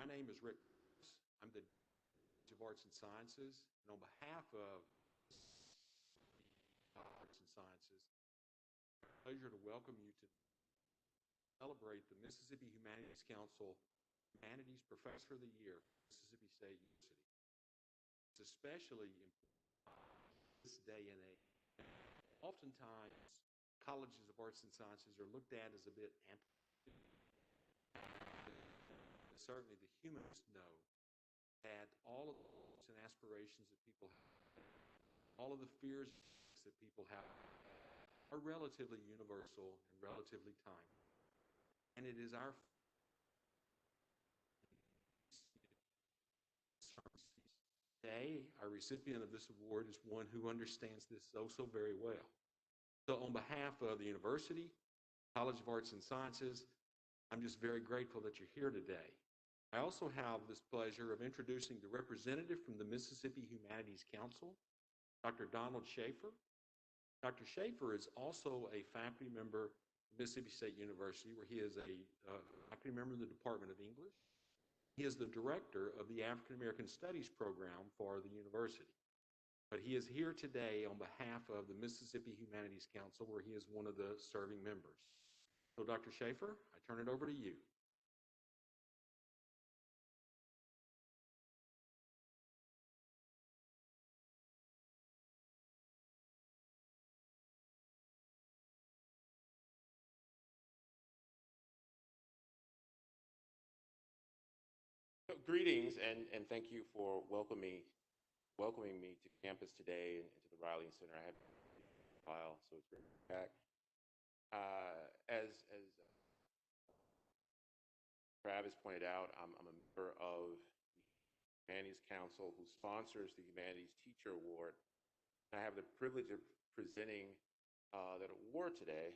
My name is Rick. I'm the Dean of Arts and Sciences, and on behalf of Arts and Sciences, it's a pleasure to welcome you to celebrate the Mississippi Humanities Council Humanities Professor of the Year, Mississippi State University. It's especially important this day and age. Oftentimes, colleges of arts and sciences are looked at as a bit certainly the humanists know that all of the hopes and aspirations that people have, all of the fears that people have, are relatively universal and relatively timely. And it is our today, our recipient of this award is one who understands this so very well. So on behalf of the university, College of Arts and Sciences, I'm just very grateful that you're here today. I also have this pleasure of introducing the representative from the Mississippi Humanities Council, Dr. Donald Schaefer. Dr. Schaefer is also a faculty member at Mississippi State University, where he is a faculty member in the Department of English. He is the director of the African American Studies program for the university. But he is here today on behalf of the Mississippi Humanities Council, where he is one of the serving members. So Dr. Schaefer, I turn it over to you. Greetings and thank you for welcoming me to campus today and to the Riley Center. I have a file, so it's great to be back. As Travis pointed out, I'm a member of the Humanities Council, who sponsors the Humanities Teacher Award. I have the privilege of presenting that award today.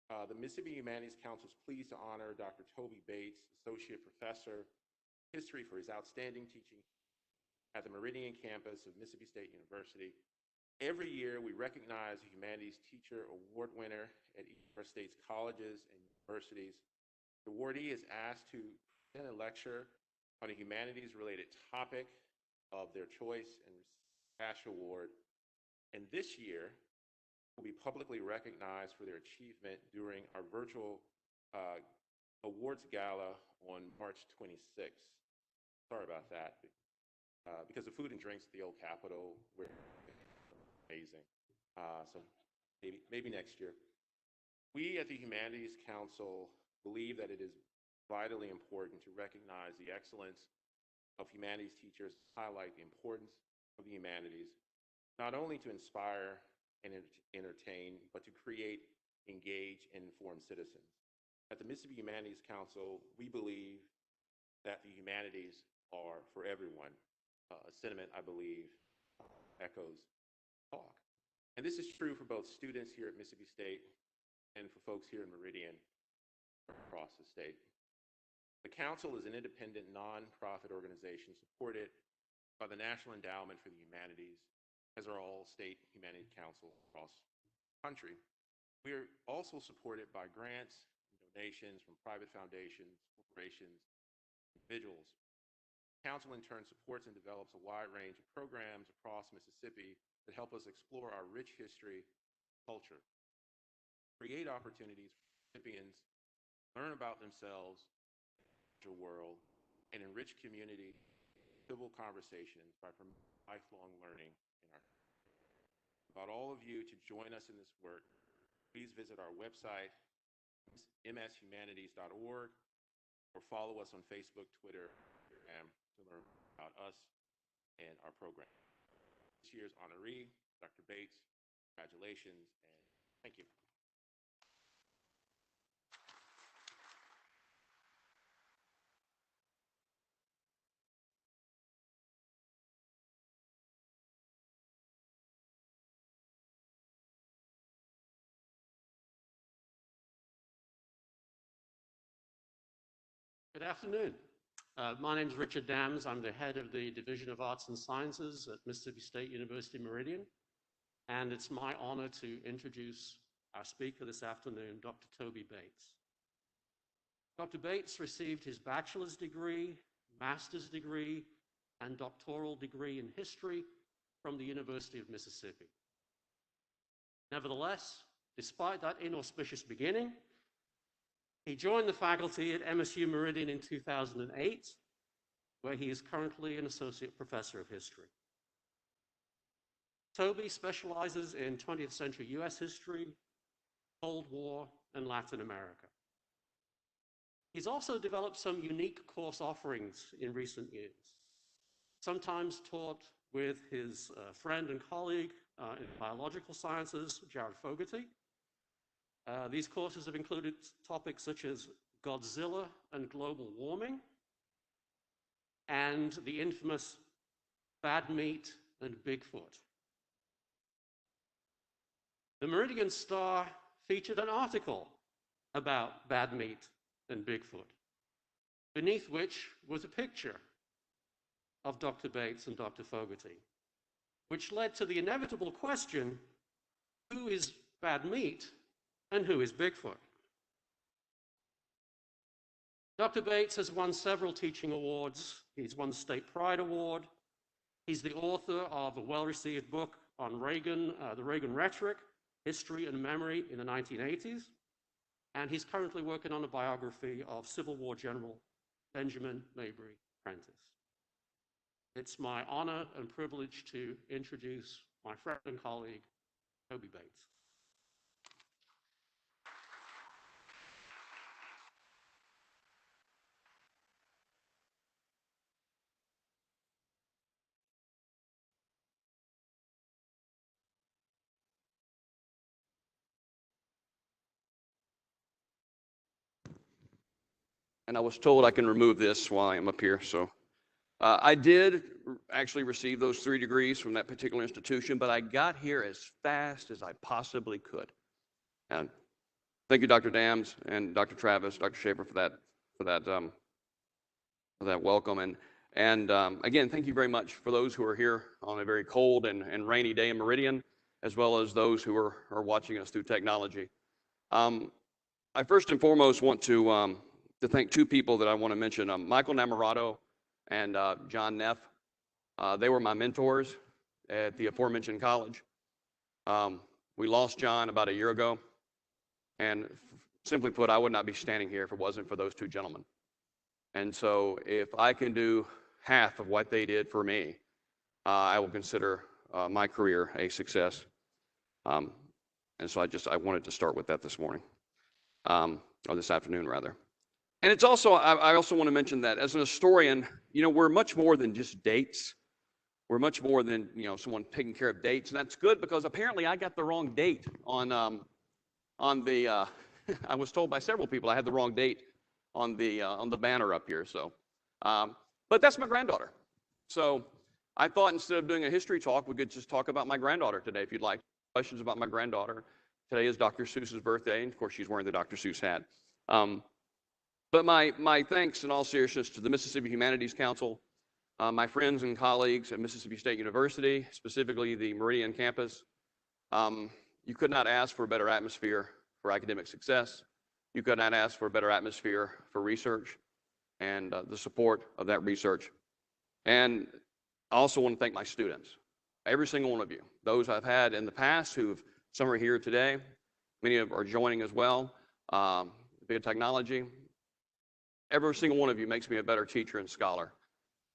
The Mississippi Humanities Council is pleased to honor Dr. Toby Bates, Associate Professor, History, for his outstanding teaching at the Meridian campus of Mississippi State University. Every year, we recognize a Humanities Teacher Award winner at each of our state's colleges and universities. The awardee is asked to present a lecture on a humanities-related topic of their choice and receive a cash award. And this year, will be publicly recognized for their achievement during our virtual awards gala on March 26th. Sorry about that, because the food and drinks at the old Capitol were amazing. So maybe next year. We at the Humanities Council believe that it is vitally important to recognize the excellence of humanities teachers, highlight the importance of the humanities, not only to inspire and entertain, but to create, engage, and inform citizens. At the Mississippi Humanities Council, we believe that the humanities are for everyone, a sentiment I believe echoes talk. And this is true for both students here at Mississippi State and for folks here in Meridian across the state. The council is an independent, nonprofit organization supported by the National Endowment for the Humanities, as are all state humanities councils across the country. We are also supported by grants and donations from private foundations, corporations, individuals. The council in turn supports and develops a wide range of programs across Mississippi that help us explore our rich history and culture, create opportunities for Mississippians to learn about themselves, the world, and enrich community civil conversations by promoting lifelong learning in our community. About all of you to join us in this work, please visit our website, mshumanities.org, or follow us on Facebook, Twitter, and Instagram to learn about us and our program. This year's honoree, Dr. Bates, congratulations and thank you. Good afternoon. My name is Richard Dams. I'm the head of the Division of Arts and Sciences at Mississippi State University Meridian. And it's my honor to introduce our speaker this afternoon, Dr. Toby Bates. Dr. Bates received his bachelor's degree, master's degree, and doctoral degree in history from the University of Mississippi. Nevertheless, despite that inauspicious beginning, he joined the faculty at MSU Meridian in 2008, where he is currently an associate professor of history. Toby specializes in 20th century US history, Cold War, and Latin America. He's also developed some unique course offerings in recent years, sometimes taught with his friend and colleague in biological sciences, Jared Fogarty. These courses have included topics such as Godzilla and global warming, and the infamous bad meat and Bigfoot. The Meridian Star featured an article about bad meat and Bigfoot, beneath which was a picture of Dr. Bates and Dr. Fogarty, which led to the inevitable question, who is bad meat and who is Bigfoot? Dr. Bates has won several teaching awards. He's won the State Pride Award. He's the author of a well-received book on Reagan, the Reagan Rhetoric, History and Memory in the 1980s. And he's currently working on a biography of Civil War General Benjamin Mabry Prentice. It's my honor and privilege to introduce my friend and colleague, Toby Bates. And I was told I can remove this while I am up here. So I did actually receive those 3 degrees from that particular institution, but I got here as fast as I possibly could. And thank you, Dr. Dams and Dr. Travis, Dr. Schaefer for that welcome. And again, thank you very much for those who are here on a very cold and rainy day in Meridian, as well as those who are watching us through technology. I first and foremost want to thank 2 people that I want to mention, Michael Namorato and John Neff. They were my mentors at the aforementioned college. We lost John about a year ago, and simply put, I would not be standing here if it wasn't for those 2 gentlemen. And so if I can do half of what they did for me, I will consider my career a success. And so I wanted to start with that this morning, or this afternoon rather. And it's also, I also want to mention that as an historian, we're much more than just dates. We're much more than, someone taking care of dates. And that's good because apparently I got the wrong date on the, I was told by several people I had the wrong date on the banner up here. So, but that's my granddaughter. So I thought instead of doing a history talk, we could just talk about my granddaughter today if you'd like. Questions about my granddaughter. Today is Dr. Seuss's birthday, and of course she's wearing the Dr. Seuss hat. But my thanks in all seriousness to the Mississippi Humanities Council, my friends and colleagues at Mississippi State University, specifically the Meridian campus. You could not ask for a better atmosphere for academic success. You could not ask for a better atmosphere for research and the support of that research. And I also want to thank my students, every single one of you, those I've had in the past some are here today, many of are joining as well, via technology. Every single one of you makes me a better teacher and scholar.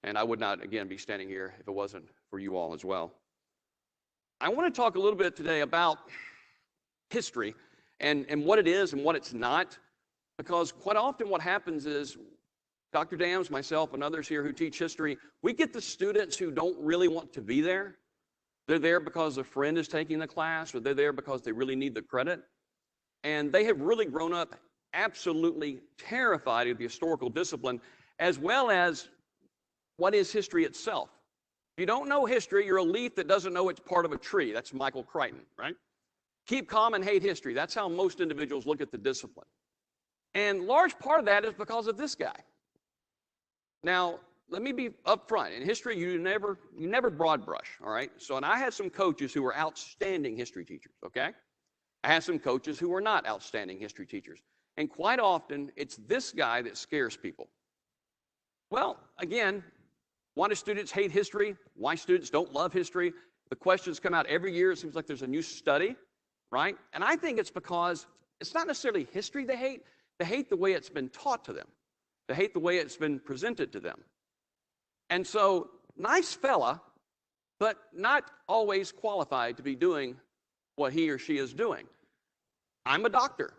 And I would not, again, be standing here if it wasn't for you all as well. I want to talk a little bit today about history and what it is and what it's not, because quite often what happens is Dr. Dams, myself, and others here who teach history, we get the students who don't really want to be there. They're there because a friend is taking the class, or they're there because they really need the credit. And they have really grown up absolutely terrified of the historical discipline, as well as what is history itself. If you don't know history, you're a leaf that doesn't know it's part of a tree. That's Michael Crichton, right? Keep calm and hate history. That's how most individuals look at the discipline. And large part of that is because of this guy. Now, let me be upfront. In history, you never broad brush, all right? So, and I had some coaches who were outstanding history teachers, okay? I had some coaches who were not outstanding history teachers. And quite often, it's this guy that scares people. Well, again, why do students hate history? Why students don't love history? The questions come out every year. It seems like there's a new study, right? And I think it's because it's not necessarily history they hate. They hate the way it's been taught to them. They hate the way it's been presented to them. And so, nice fella, but not always qualified to be doing what he or she is doing. I'm a doctor.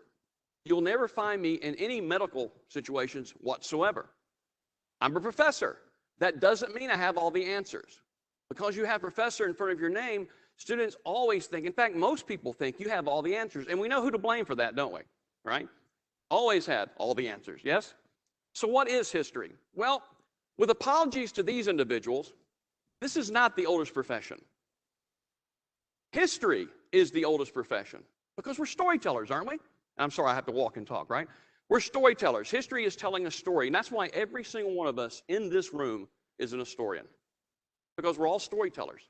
You'll never find me in any medical situations whatsoever. I'm a professor. That doesn't mean I have all the answers. Because you have professor in front of your name, students always think, in fact, most people think you have all the answers. And we know who to blame for that, don't we? Right? Always had all the answers, yes? So what is history? Well, with apologies to these individuals, this is not the oldest profession. History is the oldest profession because we're storytellers, aren't we? I'm sorry, I have to walk and talk, right? We're storytellers. History is telling a story, and that's why every single one of us in this room is an historian, because we're all storytellers.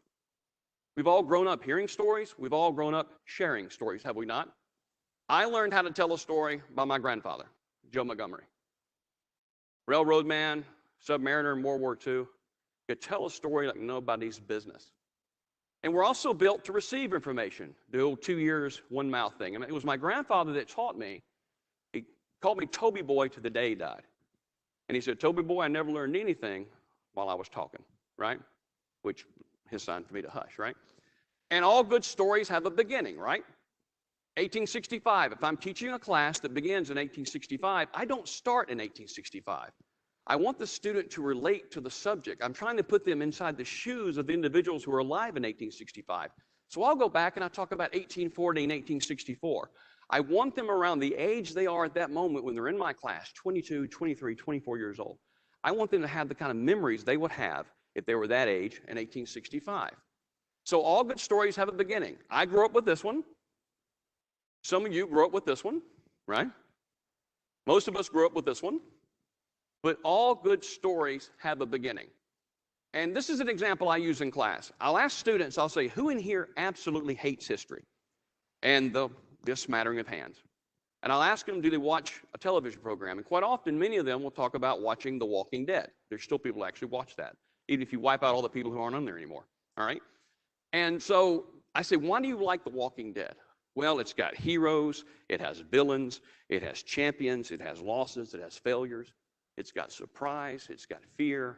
We've all grown up hearing stories. We've all grown up sharing stories, have we not? I learned how to tell a story by my grandfather, Joe Montgomery. Railroad man, submariner in World War II, could tell a story like nobody's business. And we're also built to receive information, the old 2 ears, 1 mouth thing. And it was my grandfather that taught me. He called me Toby Boy to the day he died. And he said, Toby Boy, I never learned anything while I was talking, right? Which his sign for me to hush, right? And all good stories have a beginning, right? 1865, if I'm teaching a class that begins in 1865, I don't start in 1865. I want the student to relate to the subject. I'm trying to put them inside the shoes of the individuals who were alive in 1865. So I'll go back and I'll talk about 1840 and 1864. I want them around the age they are at that moment when they're in my class, 22, 23, 24 years old. I want them to have the kind of memories they would have if they were that age in 1865. So all good stories have a beginning. I grew up with this one. Some of you grew up with this one, right? Most of us grew up with this one. But all good stories have a beginning. And this is an example I use in class. I'll ask students, I'll say, who in here absolutely hates history? And they'll be a smattering of hands. And I'll ask them, do they watch a television program? And quite often, many of them will talk about watching The Walking Dead. There's still people who actually watch that, even if you wipe out all the people who aren't on there anymore, all right? And so I say, why do you like The Walking Dead? Well, it's got heroes, it has villains, it has champions, it has losses, it has failures. It's got surprise, it's got fear,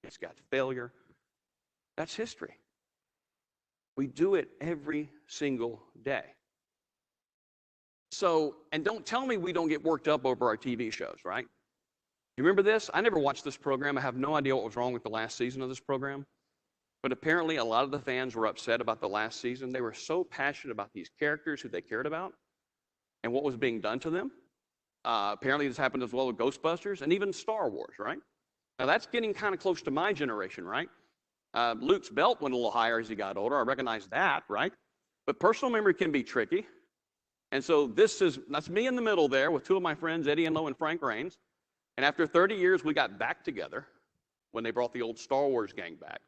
it's got failure. That's history. We do it every single day. So, and don't tell me we don't get worked up over our TV shows, right? You remember this? I never watched this program. I have no idea what was wrong with the last season of this program. But apparently a lot of the fans were upset about the last season. They were so passionate about these characters who they cared about and what was being done to them. Apparently this happened as well with Ghostbusters and even Star Wars, right? Now that's getting kind of close to my generation, right? Luke's belt went a little higher as he got older. I recognize that, right? But personal memory can be tricky. And so that's me in the middle there with two of my friends, Eddie Enlow and Frank Raines. And after 30 years, we got back together when they brought the old Star Wars gang back.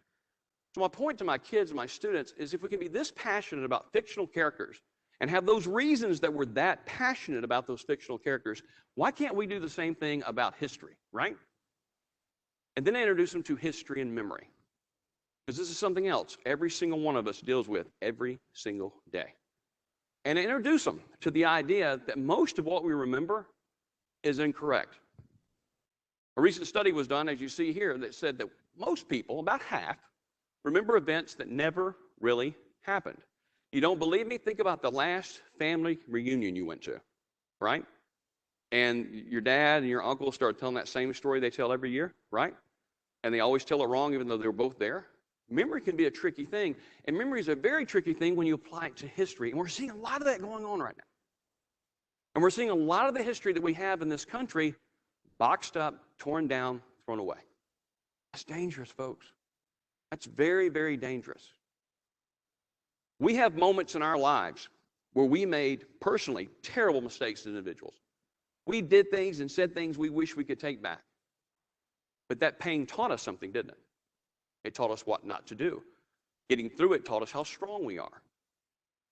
So my point to my kids and my students is if we can be this passionate about fictional characters and have those reasons that we're that passionate about those fictional characters, why can't we do the same thing about history, right? And then introduce them to history and memory. Because this is something else every single one of us deals with every single day. And introduce them to the idea that most of what we remember is incorrect. A recent study was done, as you see here, that said that most people, about half, remember events that never really happened. You don't believe me? Think about the last family reunion you went to, right? And your dad and your uncle start telling that same story they tell every year, right? And they always tell it wrong even though they were both there. Memory can be a tricky thing, and memory is a very tricky thing when you apply it to history. And we're seeing a lot of that going on right now. And we're seeing a lot of the history that we have in this country boxed up, torn down, thrown away. That's dangerous, folks. That's very, very dangerous. We have moments in our lives where we made, personally, terrible mistakes as individuals. We did things and said things we wish we could take back. But that pain taught us something, didn't it? It taught us what not to do. Getting through it taught us how strong we are.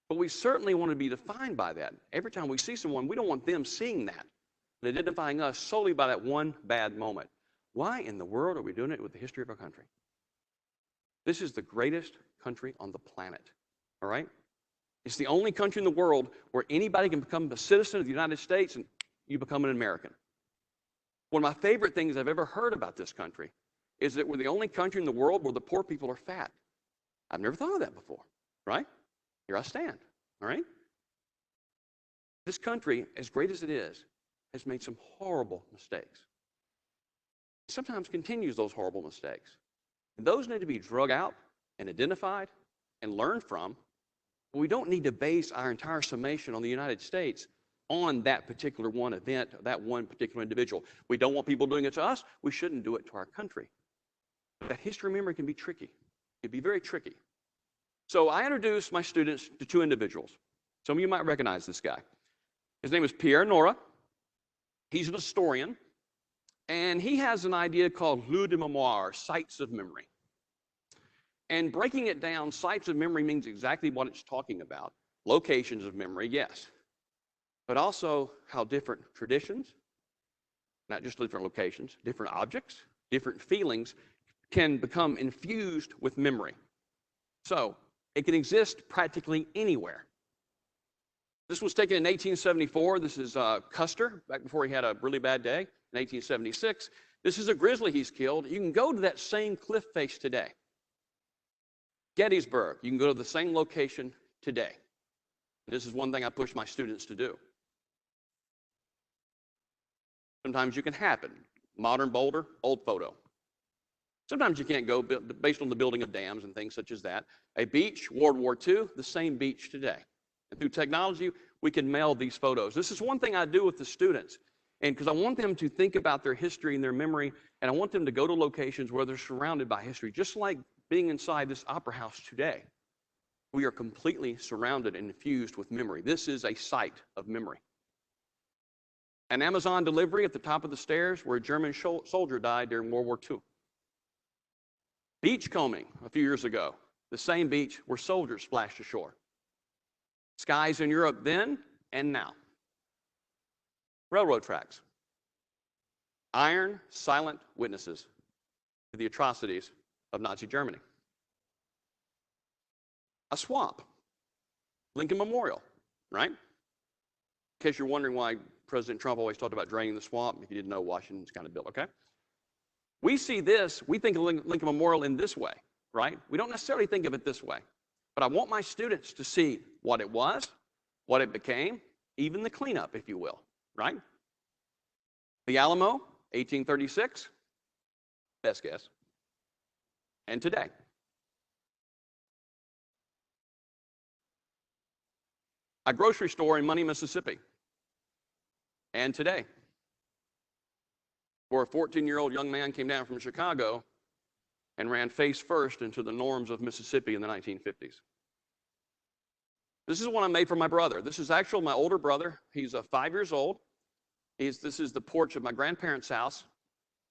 But we certainly want to be defined by that. Every time we see someone, we don't want them seeing that and identifying us solely by that one bad moment. Why in the world are we doing it with the history of our country? This is the greatest country on the planet, all right? It's the only country in the world where anybody can become a citizen of the United States and you become an American. One of my favorite things I've ever heard about this country is that we're the only country in the world where the poor people are fat. I've never thought of that before, right? Here I stand, all right? This country, as great as it is, has made some horrible mistakes. It sometimes continues those horrible mistakes. And those need to be drug out and identified and learned from. But we don't need to base our entire summation on the United States on that particular one event, that one particular individual. We don't want people doing it to us. We shouldn't do it to our country. That history memory can be tricky. It can be very tricky. So I introduced my students to two individuals. Some of you might recognize this guy. His name is Pierre Nora. He's an historian, and he has an idea called lieux de mémoire, sites of memory. And breaking it down, sites of memory means exactly what it's talking about. Locations of memory, yes, but also how different traditions, not just different locations, different objects, different feelings can become infused with memory. So it can exist practically anywhere. This was taken in 1874. This is Custer, back before he had a really bad day, in 1876. This is a grizzly he's killed. You can go to that same cliff face today. Gettysburg, you can go to the same location today. This is one thing I push my students to do. Sometimes you can happen. Modern Boulder, old photo. Sometimes you can't go based on the building of dams and things such as that. A beach, World War II, the same beach today. And through technology, we can mail these photos. This is one thing I do with the students, and because I want them to think about their history and their memory, and I want them to go to locations where they're surrounded by history, just like being inside this opera house today. We are completely surrounded and infused with memory. This is a site of memory. An Amazon delivery at the top of the stairs where a German soldier died during World War II. Beachcombing a few years ago, the same beach where soldiers splashed ashore. Skies in Europe then and now. Railroad tracks. Iron, silent witnesses to the atrocities of Nazi Germany. A swamp. Lincoln Memorial, right? In case you're wondering why President Trump always talked about draining the swamp, if you didn't know, Washington's kind of built, okay? We see this, we think of Lincoln Memorial in this way, right? We don't necessarily think of it this way. But I want my students to see what it was, what it became, even the cleanup, if you will, right? The Alamo, 1836, best guess. And today. A grocery store in Money, Mississippi. And today. Where a 14-year-old young man came down from Chicago and ran face first into the norms of Mississippi in the 1950s. This is one I made for my brother. This is actually my older brother. He's 5 years old. This is the porch of my grandparents' house.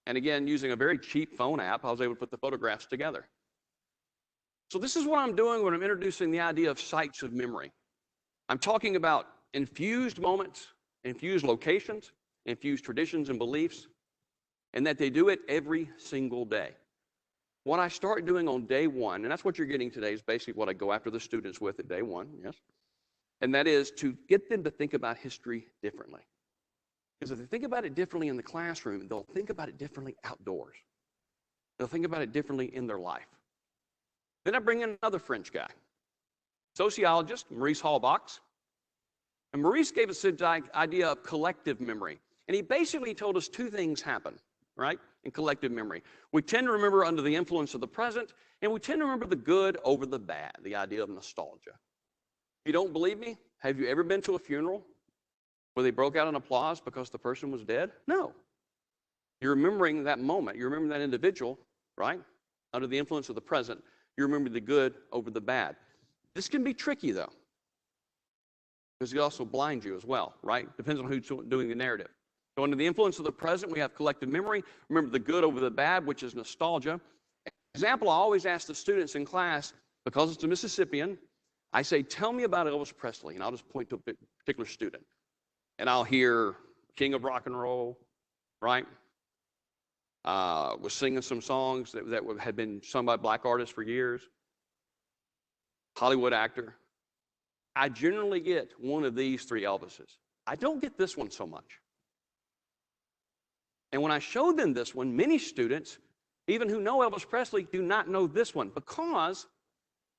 And again, using a very cheap phone app, I was able to put the photographs together. So this is what I'm doing when I'm introducing the idea of sites of memory. I'm talking about infused moments, infused locations, infused traditions and beliefs, and that they do it every single day. What I start doing on day one, and that's what you're getting today, is basically what I go after the students with at day one, yes? And that is to get them to think about history differently. Because if they think about it differently in the classroom, they'll think about it differently outdoors. They'll think about it differently in their life. Then I bring in another French guy, sociologist, Maurice Halbach. And Maurice gave us the idea of collective memory. And he basically told us two things happen, right, in collective memory. We tend to remember under the influence of the present, and we tend to remember the good over the bad, the idea of nostalgia. If you don't believe me, have you ever been to a funeral where they broke out in applause because the person was dead? No. You're remembering that moment. You're remembering that individual, right, under the influence of the present. You remember the good over the bad. This can be tricky, though, because it also blinds you as well, right? Depends on who's doing the narrative. So under the influence of the present, we have collective memory. Remember the good over the bad, which is nostalgia. Example I always ask the students in class, because it's a Mississippian, I say, tell me about Elvis Presley, and I'll just point to a particular student. And I'll hear King of Rock and Roll, right? Was singing some songs that had been sung by black artists for years. Hollywood actor. I generally get one of these three Elvises. I don't get this one so much. And when I show them this one, many students, even who know Elvis Presley, do not know this one because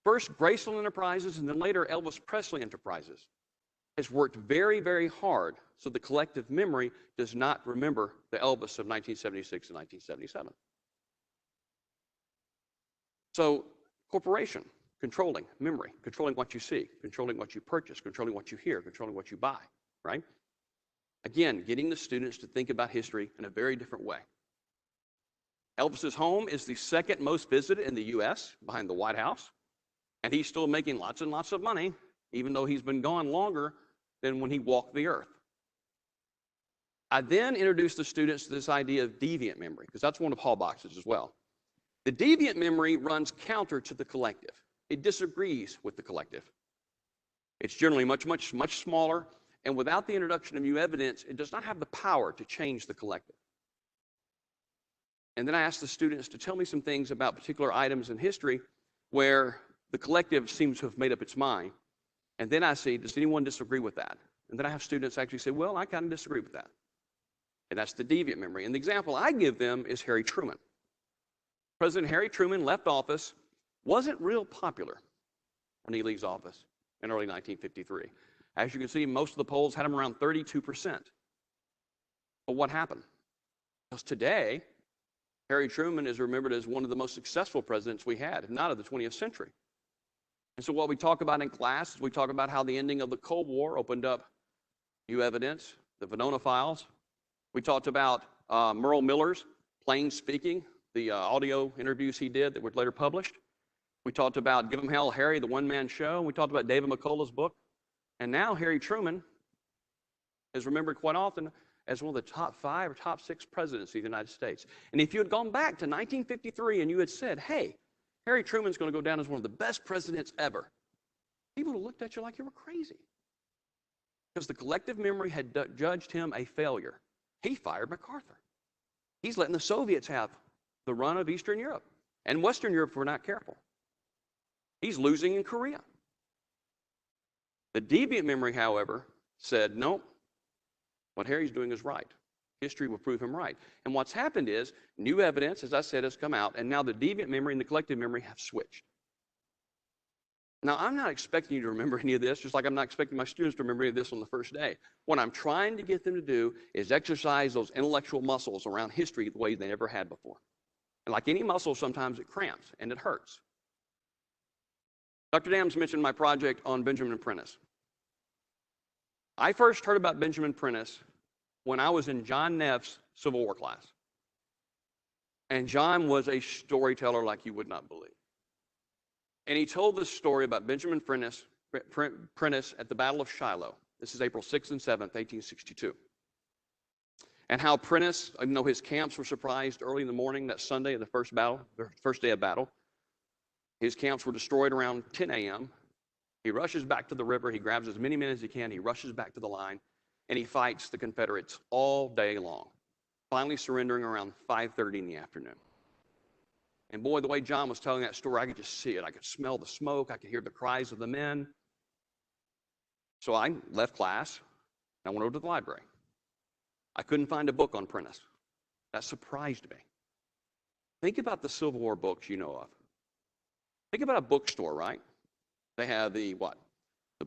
first Graceland Enterprises and then later Elvis Presley Enterprises has worked very, very hard so the collective memory does not remember the Elvis of 1976 and 1977. So corporation, controlling memory, controlling what you see, controlling what you purchase, controlling what you hear, controlling what you buy, right? Again, getting the students to think about history in a very different way. Elvis's home is the second most visited in the U.S. behind the White House, and he's still making lots and lots of money, even though he's been gone longer than when he walked the earth. I then introduced the students to this idea of deviant memory, because that's one of Hallbox's as well. The deviant memory runs counter to the collective. It disagrees with the collective. It's generally much, much, much smaller, and without the introduction of new evidence, it does not have the power to change the collective. And then I asked the students to tell me some things about particular items in history where the collective seems to have made up its mind. And then I say, does anyone disagree with that? And then I have students actually say, well, I kind of disagree with that. And that's the deviant memory. And the example I give them is Harry Truman. President Harry Truman left office, wasn't real popular when he leaves office in early 1953. As you can see, most of the polls had him around 32%. But what happened? Because today, Harry Truman is remembered as one of the most successful presidents we had, if not of the 20th century. And so what we talk about in class is we talk about how the ending of the Cold War opened up new evidence, the Venona files. We talked about Merle Miller's plain speaking, the audio interviews he did that were later published. We talked about Give 'em Hell, Harry, the one-man show. We talked about David McCullough's book. And now Harry Truman is remembered quite often as one of the top 5 or top 6 presidents of the United States. And if you had gone back to 1953 and you had said, hey, Harry Truman's going to go down as one of the best presidents ever, people would have looked at you like you were crazy. Because the collective memory had judged him a failure. He fired MacArthur. He's letting the Soviets have the run of Eastern Europe. And Western Europe if we're not careful. He's losing in Korea. The deviant memory, however, said, no, what Harry's doing is right. History will prove him right. And what's happened is new evidence, as I said, has come out, and now the deviant memory and the collective memory have switched. Now, I'm not expecting you to remember any of this, just like I'm not expecting my students to remember any of this on the first day. What I'm trying to get them to do is exercise those intellectual muscles around history the way they never had before. And like any muscle, sometimes it cramps and it hurts. Dr. Dams mentioned my project on Benjamin Prentice. I first heard about Benjamin Prentice when I was in John Neff's Civil War class. And John was a storyteller like you would not believe. And he told this story about Benjamin Prentice at the Battle of Shiloh. This is April 6th and 7th, 1862. And how Prentice, even though his camps were surprised early in the morning that Sunday of the first day of battle, his camps were destroyed around 10 a.m. He rushes back to the river. He grabs as many men as he can. He rushes back to the line, and he fights the Confederates all day long, finally surrendering around 5:30 in the afternoon. And boy, the way John was telling that story, I could just see it. I could smell the smoke. I could hear the cries of the men. So I left class, and I went over to the library. I couldn't find a book on Prentice. That surprised me. Think about the Civil War books you know of. Think about a bookstore, right? They have the what? The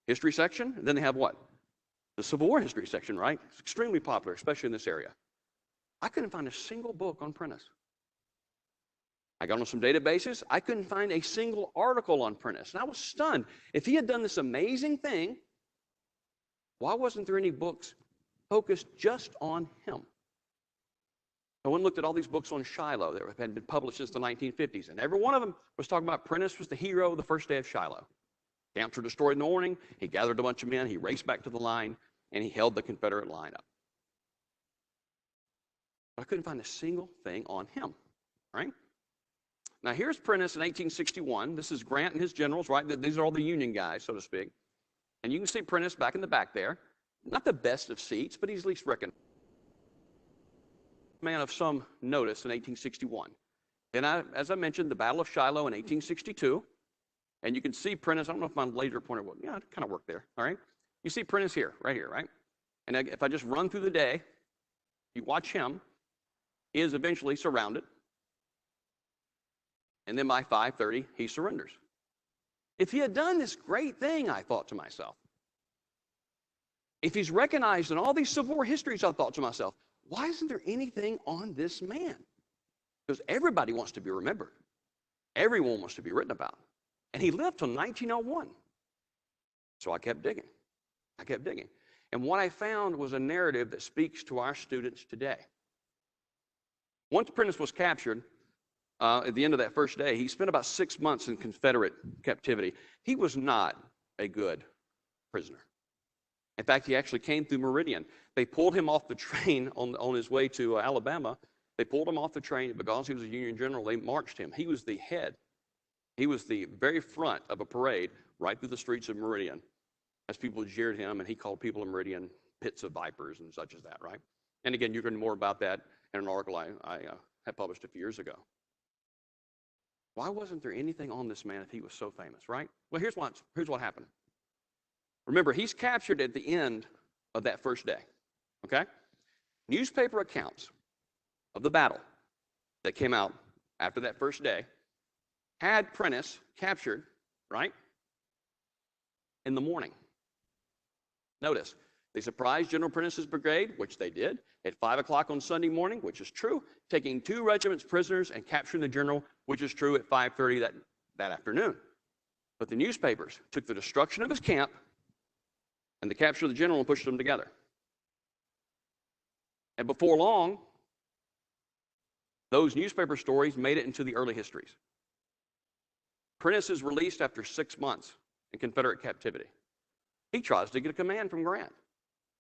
history section, and then they have what? The Civil War history section, right? It's extremely popular, especially in this area. I couldn't find a single book on Prentice. I got on some databases. I couldn't find a single article on Prentice. And I was stunned. If he had done this amazing thing, why wasn't there any books focused just on him? I went and looked at all these books on Shiloh that had been published since the 1950s. And every one of them was talking about Prentice was the hero of the first day of Shiloh. Camps were destroyed in the morning. He gathered a bunch of men. He raced back to the line, and he held the Confederate line up. But I couldn't find a single thing on him, right? Now, here's Prentice in 1861. This is Grant and his generals, right? These are all the Union guys, so to speak. And you can see Prentice back in the back there. Not the best of seats, but he's at least reckoned. Man of some notice in 1861. And as I mentioned, the Battle of Shiloh in 1862. And you can see Prentice. I don't know if my laser pointer will. Yeah, it kind of worked there. All right. You see Prentice here, right? And if I just run through the day, you watch him, he is eventually surrounded. And then by 5:30, he surrenders. If he had done this great thing, I thought to myself, if he's recognized in all these Civil War histories, I thought to myself, why isn't there anything on this man? Because everybody wants to be remembered. Everyone wants to be written about. And he lived till 1901. So I kept digging. And what I found was a narrative that speaks to our students today. Once Prentice was captured, at the end of that first day, he spent about 6 months in Confederate captivity. He was not a good prisoner. In fact, he actually came through Meridian. They pulled him off the train on his way to Alabama. They pulled him off the train because he was a Union general. They marched him. He was the head. He was the very front of a parade right through the streets of Meridian as people jeered him, and he called people in Meridian pits of vipers and such as that, right? And again, you can learn more about that in an article I had published a few years ago. Why wasn't there anything on this man if he was so famous, right? Well, here's what happened. Remember, he's captured at the end of that first day, okay? Newspaper accounts of the battle that came out after that first day had Prentice captured, right, in the morning. Notice, they surprised General Prentice's brigade, which they did, at 5 o'clock on Sunday morning, which is true, taking 2 regiments prisoners and capturing the general, which is true, at 5:30 that afternoon. But the newspapers took the destruction of his camp and the capture of the general and pushed them together. And before long, those newspaper stories made it into the early histories. Prentice is released after 6 months in Confederate captivity. He tries to get a command from Grant.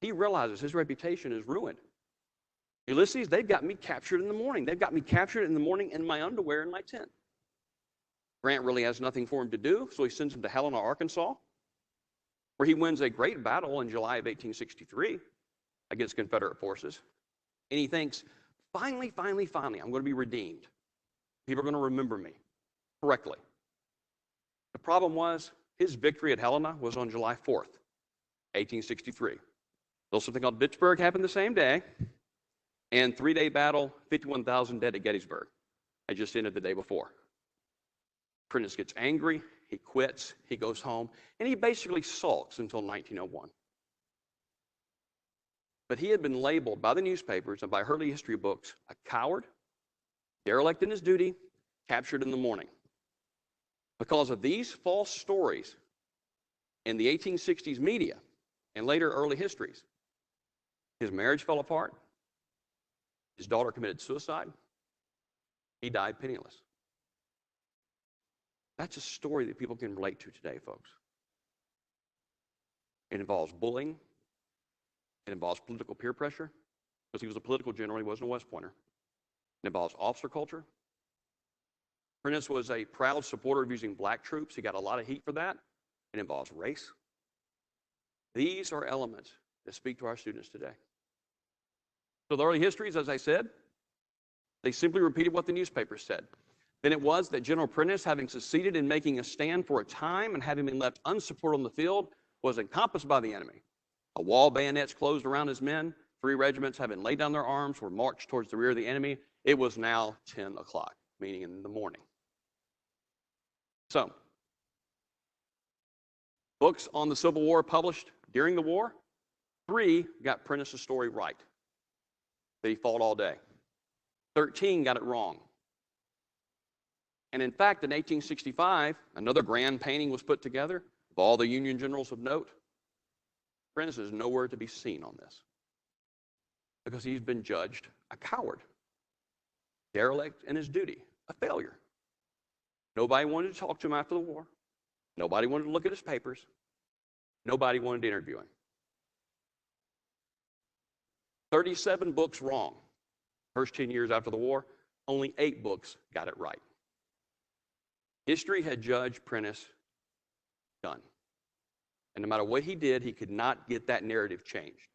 He realizes his reputation is ruined. Ulysses, they've got me captured in the morning. They've got me captured in the morning in my underwear in my tent. Grant really has nothing for him to do, so he sends him to Helena, Arkansas, where he wins a great battle in July of 1863 against Confederate forces. And he thinks, finally, I'm going to be redeemed. People are going to remember me correctly. The problem was his victory at Helena was on July 4th, 1863. There's something called Vicksburg happened the same day, and 3-day battle, 51,000 dead at Gettysburg. I just ended the day before. Prentice gets angry, he quits, he goes home, and he basically sulks until 1901. But he had been labeled by the newspapers and by early history books a coward, derelict in his duty, captured in the morning. Because of these false stories in the 1860s media and later early histories, his marriage fell apart, his daughter committed suicide, he died penniless. That's a story that people can relate to today, folks. It involves bullying. It involves political peer pressure, because he was a political general, he wasn't a West Pointer. It involves officer culture. Prentice was a proud supporter of using black troops. He got a lot of heat for that. It involves race. These are elements that speak to our students today. So the early histories, as I said, they simply repeated what the newspapers said. Then it was that General Prentice, having succeeded in making a stand for a time and having been left unsupported on the field, was encompassed by the enemy. A wall of bayonets closed around his men. 3 regiments, having laid down their arms, were marched towards the rear of the enemy. It was now 10 o'clock, meaning in the morning. So, books on the Civil War published during the war, 3 got Prentice's story right, that he fought all day. 13 got it wrong. And in fact, in 1865, another grand painting was put together of all the Union generals of note. Prentice is nowhere to be seen on this because he's been judged a coward, derelict in his duty, a failure. Nobody wanted to talk to him after the war. Nobody wanted to look at his papers. Nobody wanted to interview him. 37 books wrong. First 10 years after the war, only 8 books got it right. History had judged Prentice done. And no matter what he did, he could not get that narrative changed.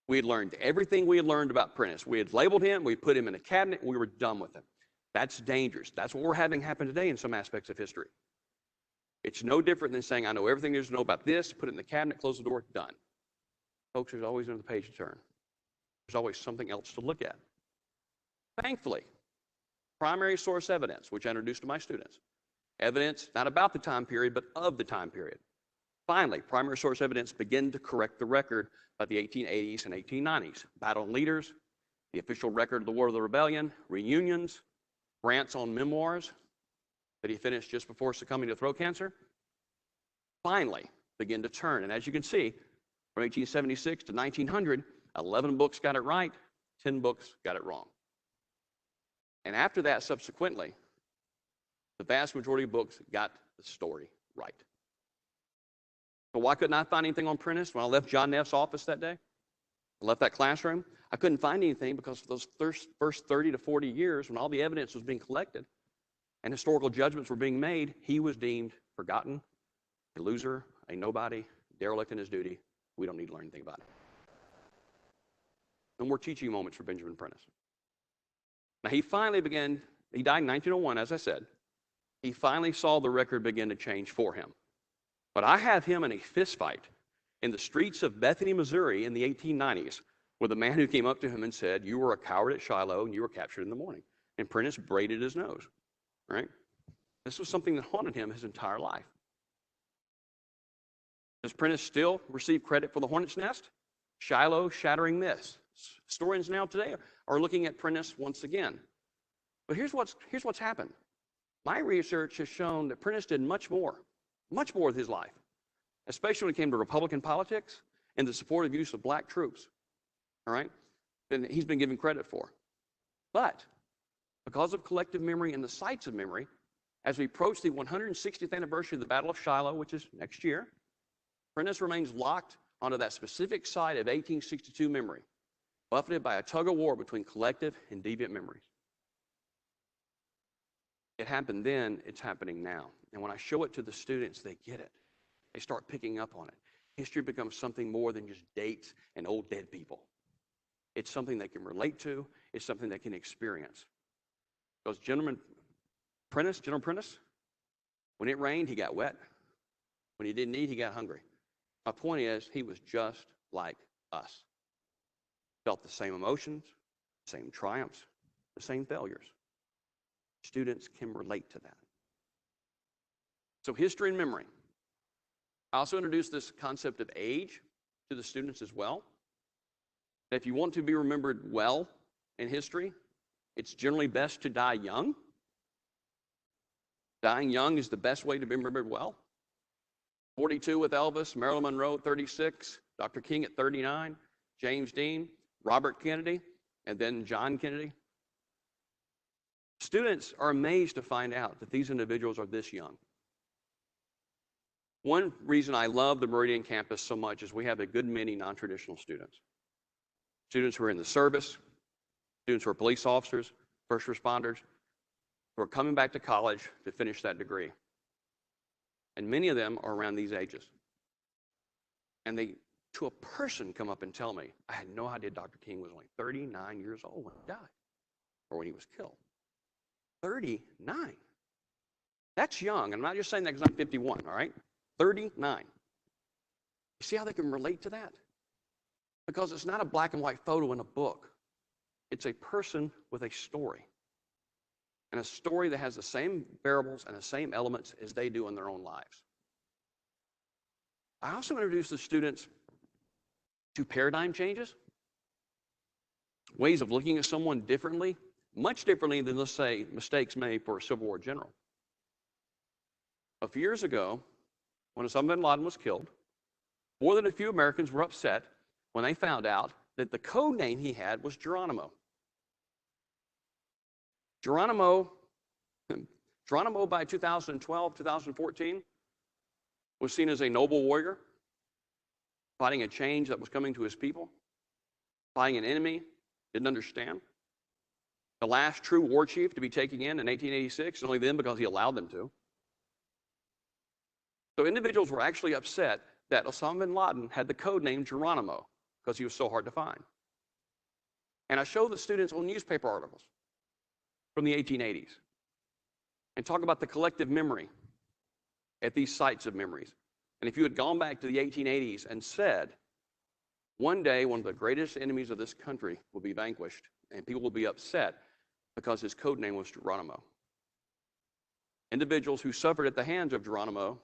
We had learned everything we had learned about Prentice. We had labeled him, we put him in a cabinet, and we were done with him. That's dangerous. That's what we're having happen today in some aspects of history. It's no different than saying, I know everything there is to know about this, put it in the cabinet, close the door, done. Folks, there's always another page to turn. There's always something else to look at. Thankfully, primary source evidence, which I introduced to my students, evidence not about the time period, but of the time period. Finally, primary source evidence began to correct the record by the 1880s and 1890s. Battle and leaders, the official record of the War of the Rebellion, reunions, Grant's own memoirs that he finished just before succumbing to throat cancer, finally begin to turn. And as you can see, from 1876 to 1900, 11 books got it right, 10 books got it wrong. And after that, subsequently, the vast majority of books got the story right. So why couldn't I find anything on Prentice when I left John Neff's office that day? I left that classroom. I couldn't find anything because for those first 30 to 40 years, when all the evidence was being collected and historical judgments were being made, he was deemed forgotten, a loser, a nobody, derelict in his duty. We don't need to learn anything about it. No more teaching moments for Benjamin Prentice. Now he died in 1901, as I said. He finally saw the record begin to change for him. But I have him in a fist fight in the streets of Bethany, Missouri in the 1890s with a man who came up to him and said, you were a coward at Shiloh and you were captured in the morning. And Prentice braided his nose, right? This was something that haunted him his entire life. Does Prentice still receive credit for the hornet's nest? Shiloh shattering myths. Historians now today are looking at Prentice once again. But here's what's happened. My research has shown that Prentice did much more with his life, especially when it came to Republican politics and the supportive use of black troops, all right, than he's been given credit for. But because of collective memory and the sites of memory, as we approach the 160th anniversary of the Battle of Shiloh, which is next year, Prentice remains locked onto that specific site of 1862 memory, buffeted by a tug of war between collective and deviant memories. It happened then, it's happening now. And when I show it to the students, they get it. They start picking up on it. History becomes something more than just dates and old dead people. It's something they can relate to. It's something they can experience. Because General Prentice, when it rained, he got wet. When he didn't eat, he got hungry. My point is, he was just like us. Felt the same emotions, same triumphs, the same failures. Students can relate to that. So history and memory. I also introduced this concept of age to the students as well. That if you want to be remembered well in history, it's generally best to die young. Dying young is the best way to be remembered well. 42 with Elvis, Marilyn Monroe at 36, Dr. King at 39, James Dean, Robert Kennedy, and then John Kennedy. Students are amazed to find out that these individuals are this young. One reason I love the Meridian campus so much is we have a good many non-traditional students. Students who are in the service, students who are police officers, first responders, who are coming back to college to finish that degree. And many of them are around these ages. And they, to a person, come up and tell me, I had no idea Dr. King was only 39 years old when he died, or when he was killed. 39. That's young. And I'm not just saying that because I'm 51, all right? 39. You see how they can relate to that? Because it's not a black and white photo in a book. It's a person with a story. And a story that has the same variables and the same elements as they do in their own lives. I also introduce the students to paradigm changes, ways of looking at someone differently, much differently than, let's say, mistakes made for a Civil War general. A few years ago, when Osama bin Laden was killed, more than a few Americans were upset when they found out that the code name he had was Geronimo. Geronimo by 2012, 2014, was seen as a noble warrior, fighting a change that was coming to his people, fighting an enemy, didn't understand. The last true war chief to be taken in 1886, only then because he allowed them to. So individuals were actually upset that Osama bin Laden had the code name Geronimo because he was so hard to find. And I show the students on newspaper articles from the 1880s and talk about the collective memory at these sites of memories. And if you had gone back to the 1880s and said, one day one of the greatest enemies of this country will be vanquished and people will be upset because his code name was Geronimo. Individuals who suffered at the hands of Geronimo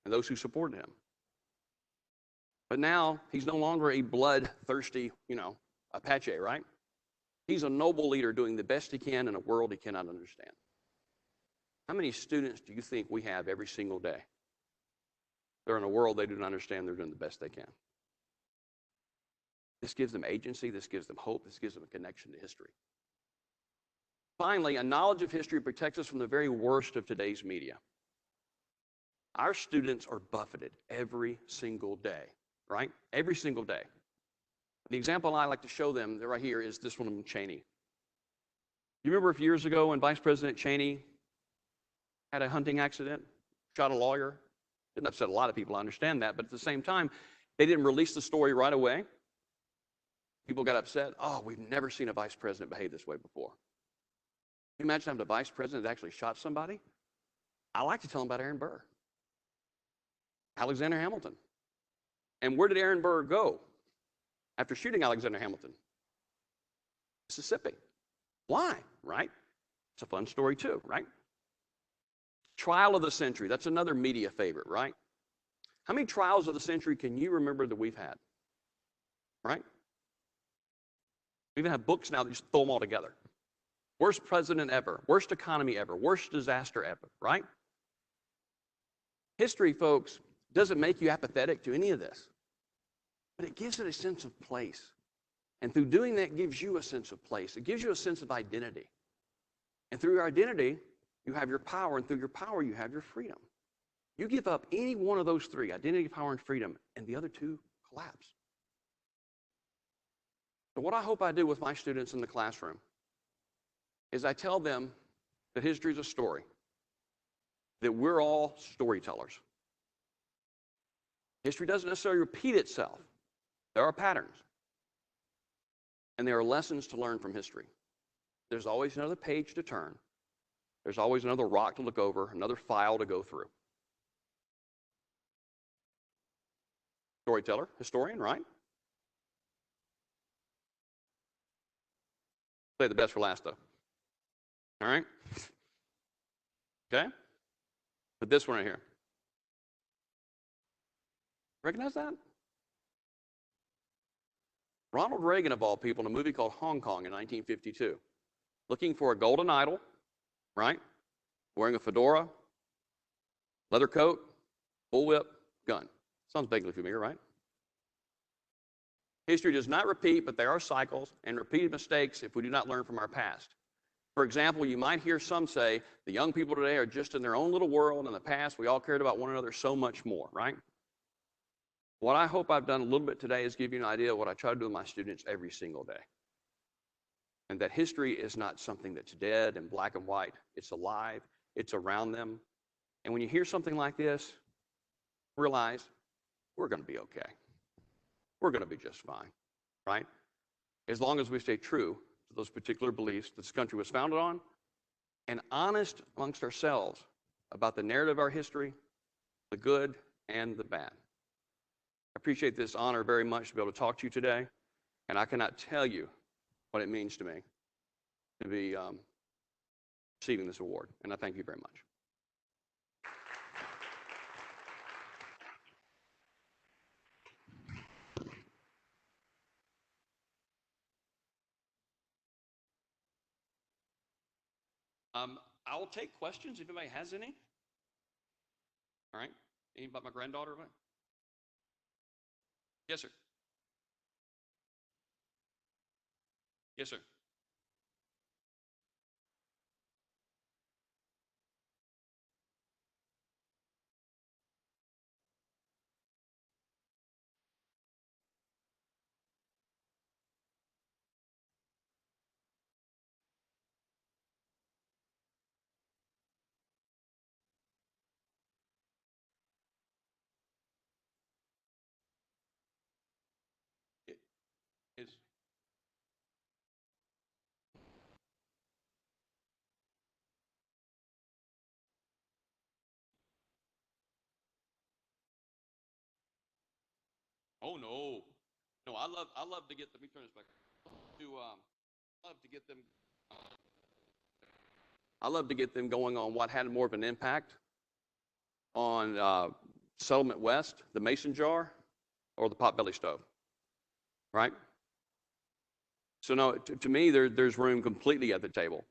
and those who supported him. But now he's no longer a bloodthirsty, Apache, right? He's a noble leader doing the best he can in a world he cannot understand. How many students do you think we have every single day? They're in a world they do not understand, they're doing the best they can. This gives them agency, this gives them hope, this gives them a connection to history. Finally, a knowledge of history protects us from the very worst of today's media. Our students are buffeted every single day, right? Every single day. The example I like to show them right here is this one from Cheney. You remember years ago when Vice President Cheney had a hunting accident, shot a lawyer? Didn't upset a lot of people, I understand that, but at the same time, they didn't release the story right away. People got upset. Oh, we've never seen a vice president behave this way before. Can you imagine having a vice president that actually shot somebody? I like to tell them about Aaron Burr, Alexander Hamilton. And where did Aaron Burr go after shooting Alexander Hamilton? Mississippi. Why, right? It's a fun story too, right? Trial of the century. That's another media favorite, right? How many trials of the century can you remember that we've had? Right? We even have books now that just throw them all together. Worst president ever, worst economy ever, worst disaster ever, right? History, folks, doesn't make you apathetic to any of this, but it gives it a sense of place. And through doing that, it gives you a sense of place. It gives you a sense of identity. And through your identity, you have your power, and through your power, you have your freedom. You give up any one of those three, identity, power, and freedom, and the other two collapse. So what I hope I do with my students in the classroom is I tell them that history is a story, that we're all storytellers. History doesn't necessarily repeat itself. There are patterns, and there are lessons to learn from history. There's always another page to turn. There's always another rock to look over, another file to go through. Storyteller, historian, right? Play the best for last, though. All right? Okay? But this one right here. Recognize that? Ronald Reagan, of all people, in a movie called Hong Kong in 1952, looking for a golden idol, right? Wearing a fedora, leather coat, bullwhip, gun. Sounds vaguely familiar, right? History does not repeat, but there are cycles and repeated mistakes if we do not learn from our past. For example, you might hear some say, the young people today are just in their own little world. In the past, we all cared about one another so much more, right? What I hope I've done a little bit today is give you an idea of what I try to do with my students every single day. And that history is not something that's dead and black and white. It's alive. It's around them. And when you hear something like this, realize we're going to be okay. We're going to be just fine, right? As long as we stay true to those particular beliefs that this country was founded on, and honest amongst ourselves about the narrative of our history, the good and the bad. I appreciate this honor very much to be able to talk to you today, and I cannot tell you what it means to me to be receiving this award, and I thank you very much. I will take questions if anybody has any. All right. Any about my granddaughter? Yes, sir. Yes, sir. Oh no, no. I love to get. Let me turn this back. Love to get them. I love to get them going on what had more of an impact on Settlement West, the mason jar, or the potbelly stove, right? So no, to me, there's room completely at the table.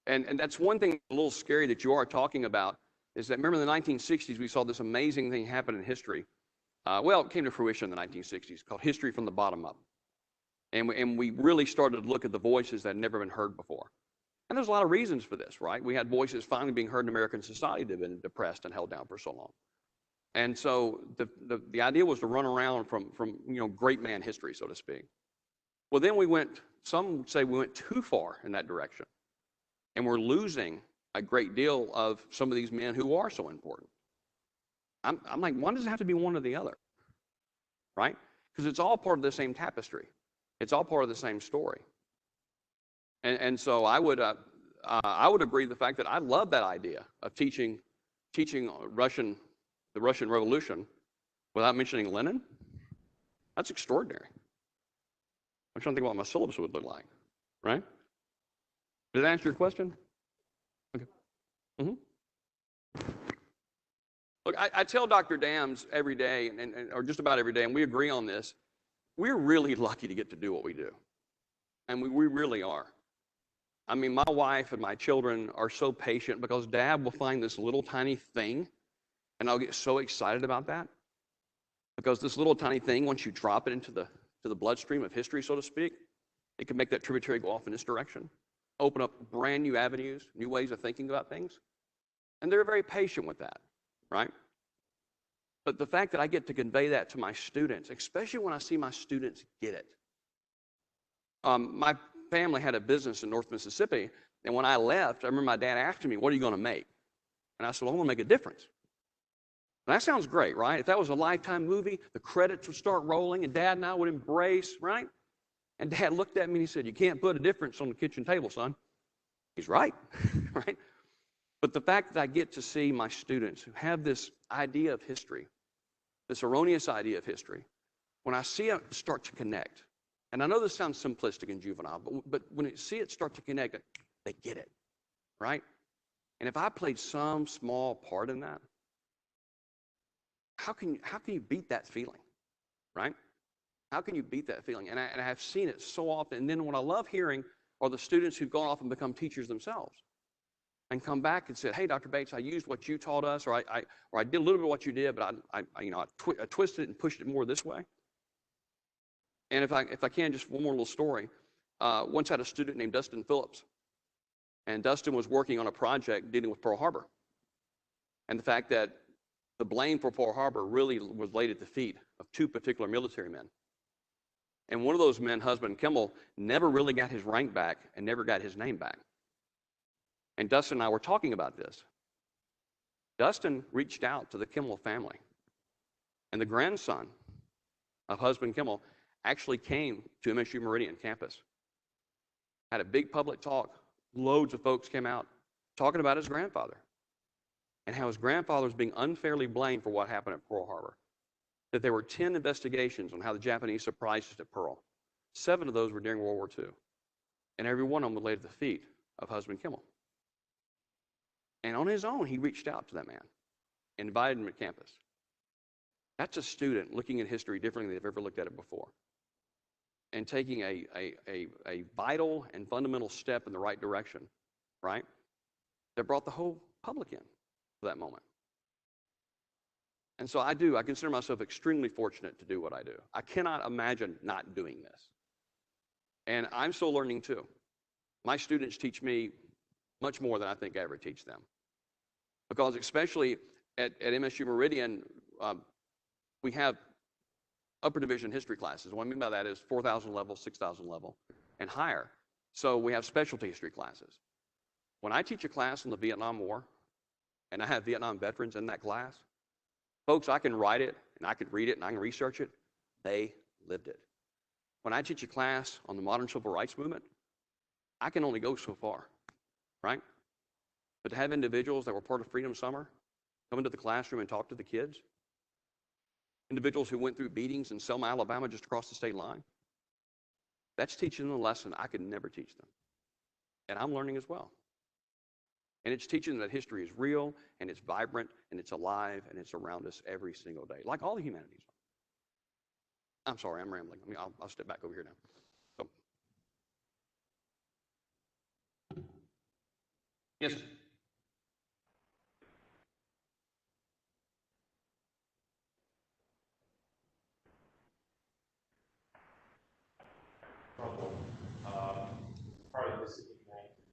And that's one thing a little scary that you are talking about is that remember in the 1960s, we saw this amazing thing happen in history. Well, it came to fruition in the 1960s called History from the Bottom Up. And we really started to look at the voices that had never been heard before. And there's a lot of reasons for this, right? We had voices finally being heard in American society that had been depressed and held down for so long. And so the idea was to run around from great man history, so to speak. Well, then some say we went too far in that direction. And we're losing a great deal of some of these men who are so important. I'm like, why does it have to be one or the other? Right? Because it's all part of the same tapestry. It's all part of the same story. And so I would agree with the fact that I love that idea of teaching the Russian Revolution without mentioning Lenin. That's extraordinary. I'm trying to think what my syllabus would look like, right? Did that answer your question? Okay. Look, I tell Dr. Dams every day, or just about every day, and we agree on this, we're really lucky to get to do what we do. And we really are. I mean, my wife and my children are so patient because Dad will find this little tiny thing, and I'll get so excited about that. Because this little tiny thing, once you drop it into the bloodstream of history, so to speak, it can make that tributary go off in this direction, open up brand new avenues, new ways of thinking about things. And they're very patient with that, right? But the fact that I get to convey that to my students, especially when I see my students get it. My family had a business in North Mississippi, and when I left, I remember my dad asking me, what are you going to make? And I said, well, I'm going to make a difference. And that sounds great, right? If that was a Lifetime movie, the credits would start rolling, and Dad and I would embrace, right? And Dad looked at me and he said, you can't put a difference on the kitchen table, son. He's right, right? But the fact that I get to see my students who have this idea of history, this erroneous idea of history, when I see it start to connect, and I know this sounds simplistic and juvenile, but when I see it start to connect, they get it, right? And if I played some small part in that, how can you beat that feeling, right? How can you beat that feeling? And I have seen it so often. And then what I love hearing are the students who've gone off and become teachers themselves and come back and said, hey, Dr. Bates, I used what you taught us, or I did a little bit of what you did, but I twisted it and pushed it more this way. And if I can, just one more little story. Once had a student named Dustin Phillips, and Dustin was working on a project dealing with Pearl Harbor, and the fact that the blame for Pearl Harbor really was laid at the feet of two particular military men. And one of those men, husband Kimmel, never really got his rank back and never got his name back. And Dustin and I were talking about this. Dustin reached out to the Kimmel family, and the grandson of husband Kimmel actually came to MSU Meridian campus, had a big public talk. Loads of folks came out talking about his grandfather and how his grandfather was being unfairly blamed for what happened at Pearl Harbor. That there were 10 investigations on how the Japanese surprised us at Pearl. 7 of those were during World War II. And every one of them was laid at the feet of husband Kimmel. And on his own, he reached out to that man, invited him to campus. That's a student looking at history differently than they've ever looked at it before. And taking a vital and fundamental step in the right direction, right? That brought the whole public in for that moment. And so I consider myself extremely fortunate to do what I do. I cannot imagine not doing this. And I'm still learning too. My students teach me much more than I think I ever teach them. Because especially at MSU Meridian, we have upper division history classes. What I mean by that is 4,000 level, 6,000 level, and higher. So we have specialty history classes. When I teach a class on the Vietnam War, and I have Vietnam veterans in that class, folks, I can write it, and I can read it, and I can research it. They lived it. When I teach a class on the modern civil rights movement, I can only go so far, right? But to have individuals that were part of Freedom Summer come into the classroom and talk to the kids, individuals who went through beatings in Selma, Alabama, just across the state line. That's teaching them a lesson I could never teach them. And I'm learning as well. And it's teaching them that history is real, and it's vibrant, and it's alive, and it's around us every single day, like all the humanities are. I'm sorry, I'm rambling. I'll step back over here now. So. Yes, sir. Part of the city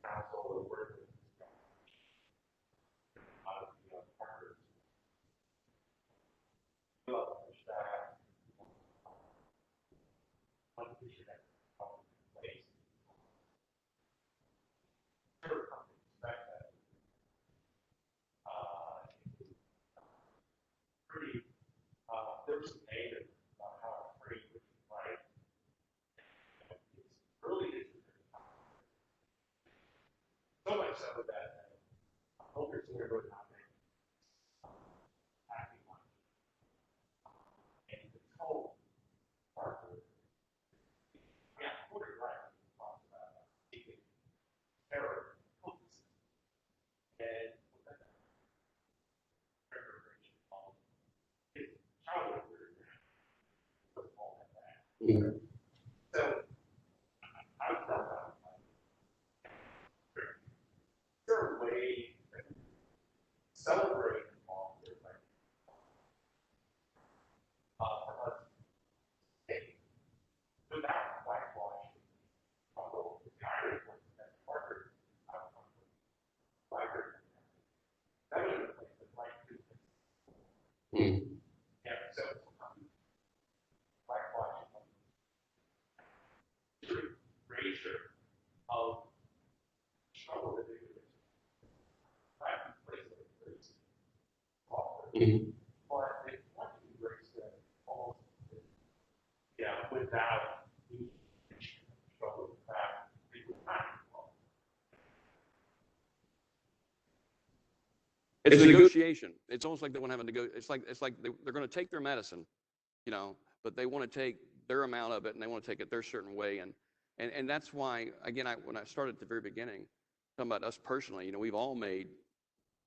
council or work with partners. Staff, one issue that place. Never come to expect that. Pretty, there was some data about how free we can write. It's really so much so that holders are really not acting on it. And the whole part of it. Yeah, holder right talks about taking terror. And preparation of childhood. Mm-hmm. So I felt that certain way celebrate all their life. Without whitewashing, although the irony was that Parker library that was a place that white people. Yeah, so whitewashing erasure of struggle that they would black place that it's but they want to erase that almost without struggle with that they would not. It's a negotiation. It's almost like they want to have a negotiation. It's like they're going to take their medicine, but they want to take their amount of it and they want to take it their certain way. And that's why, again, when I started at the very beginning, talking about us personally, we've all made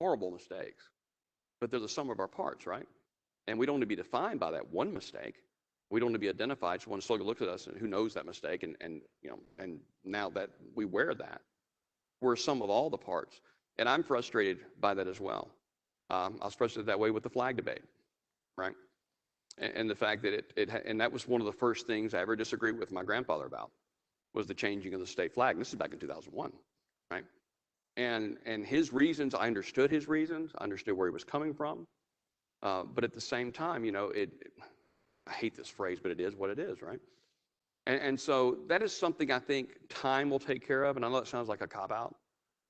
horrible mistakes, but they're the sum of our parts, right? And we don't want to be defined by that one mistake. We don't want to be identified. So when someone looks at us and who knows that mistake, and now that we wear that, we're a sum of all the parts. And I'm frustrated by that as well. I was frustrated that way with the flag debate, right? And the fact that and that was one of the first things I ever disagreed with my grandfather about, was the changing of the state flag. And this is back in 2001, right? And his reasons, I understood his reasons, I understood where he was coming from. But at the same time, I hate this phrase, but it is what it is, right? And so that is something I think time will take care of. And I know it sounds like a cop-out,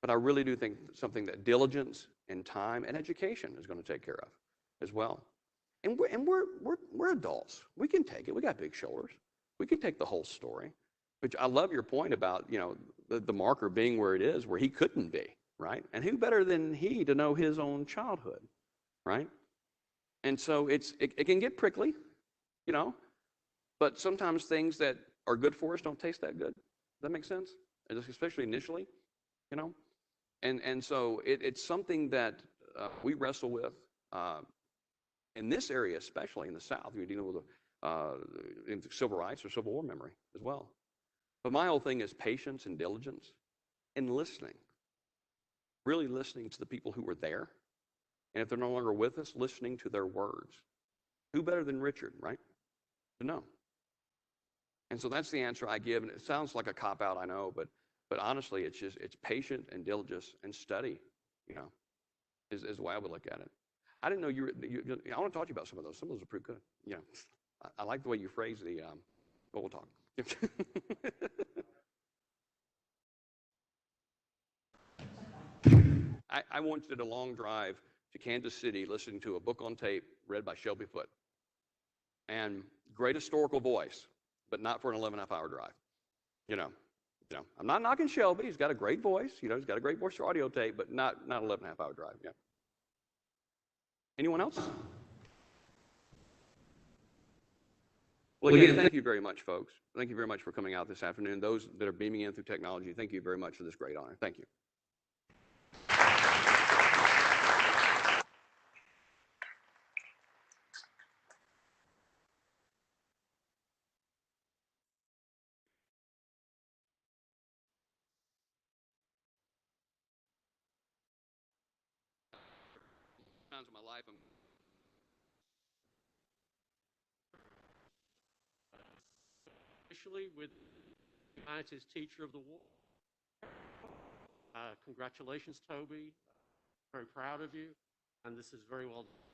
but I really do think something that diligence and time and education is going to take care of as well. And we're adults. We can take it. We got big shoulders. We can take the whole story. Which I love your point about, the marker being where it is, where he couldn't be, right? And who better than he to know his own childhood, right? And so it can get prickly, but sometimes things that are good for us don't taste that good. Does that make sense? Especially initially, And so it's something that we wrestle with in this area, especially in the South. You're dealing with in civil rights or Civil War memory as well. But my whole thing is patience and diligence and listening, really listening to the people who were there. And if they're no longer with us, listening to their words. Who better than Richard, right? To know. And so that's the answer I give. And it sounds like a cop-out, I know, but honestly, it's patient and diligence and study, is the way I would look at it. I didn't know I want to talk to you about some of those. Some of those are pretty good. I like the way you phrase the, but we'll talk. I once did a long drive to Kansas City listening to a book on tape read by Shelby Foote. And great historical voice, but not for an 11.5-hour drive. I'm not knocking Shelby. He's got a great voice. He's got a great voice for audio tape, but not 11.5-hour drive. Yeah. Anyone else? Well, again, thank you very much, folks. Thank you very much for coming out this afternoon. Those that are beaming in through technology, thank you very much for this great honor. Thank you. Times of my life, Officially with Humanities Teacher of the War. Congratulations, Toby. Very proud of you, and this is very well done.